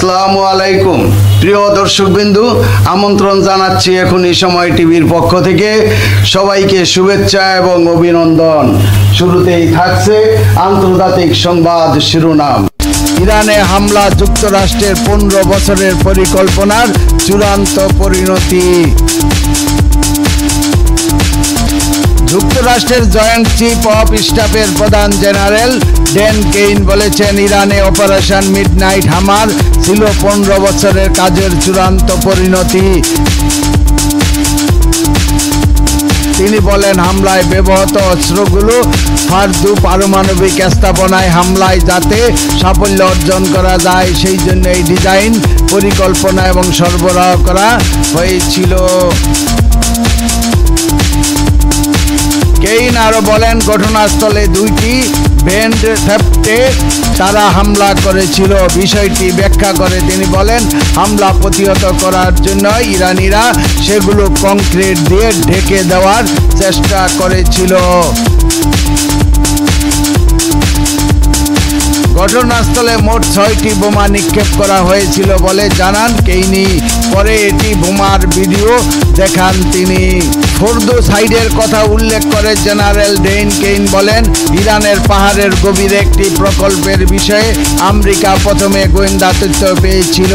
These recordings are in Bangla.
আসসালামু আলাইকুম প্রিয় দর্শকবৃন্দু, আমন্ত্রণ জানাচ্ছি এখনই সময় টিভির পক্ষ থেকে সবাইকে শুভেচ্ছা এবং অভিনন্দন। শুরুতেই থাকছে আন্তর্জাতিক সংবাদ শিরোনাম। ইরানে হামলা, যুক্তরাষ্ট্রের 15 বছরের পরিকল্পনার চূড়ান্ত পরিণতি। যুক্তরাষ্ট্রের জয়েন্ট চিফ অফ স্টাফের প্রধান জেনারেল ড্যান কেইন বলেছেন, ইরানে অপারেশন মিডনাইট হামার ছিল 15 বছরের কাজের চূড়ান্ত পরিণতি। তিনি বলেন, হামলায় ব্যবহৃত অস্ত্রগুলো ফারদু পারমাণবিক স্থাপনায় হামলায় যাতে সাফল্য অর্জন করা যায় সেই জন্য এই ডিজাইন, পরিকল্পনা এবং সরবরাহ করা হয়েছিল। কেইন আরো বলেন, ঘটনাস্থলে 2টি ব্যান্ড থেফটে তারা হামলা করেছিল। বিষয়টি ব্যাখ্যা করে তিনি বলেন, হামলা প্রতিহত করার জন্য ইরানিরা সেগুলো কংক্রিট দিয়ে ঢেকে দেওয়ার চেষ্টা করেছিল। ঘটনাস্থলে মোট 6টি বোমা নিক্ষেপ করা হয়েছিল বলে জানান কেইনি। পরে এটি বোমার ভিডিও দেখান তিনি। ফোর্দো সাইডের কথা উল্লেখ করে জেনারেল ড্যান কেইন বলেন, ইরানের পাহাড়ের গভীরে একটি প্রকল্পের বিষয়ে আমেরিকা প্রথমে গোয়েন্দা তথ্য পেয়েছিল।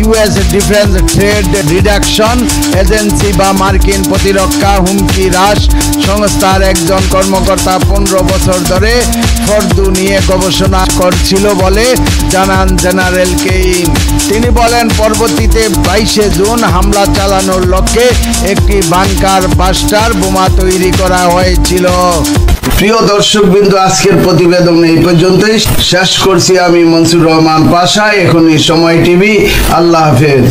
US defence trade reduction agency বা মার্কিন প্রতিরক্ষা হুমকি হ্রাস সংস্থার একজন কর্মকর্তা 15 বছর ধরে ফোর্দো নিয়ে গবেষণা করছিল বলে জানান জেনারেল কেইন। তিনি বলেন, পরবর্তীতে 22 জুন হামলা চালানোর লক্ষ্যে একটি বাংকার বাস্টার বোমা তৈরি করা হয়েছিল। প্রিয় দর্শকবৃন্দ, আজকের প্রতিবেদন এই পর্যন্তই শেষ করছি। আমি মনসুর রহমান পাশা, এখনই সময় টিভি। আল্লাহ হাফেজ।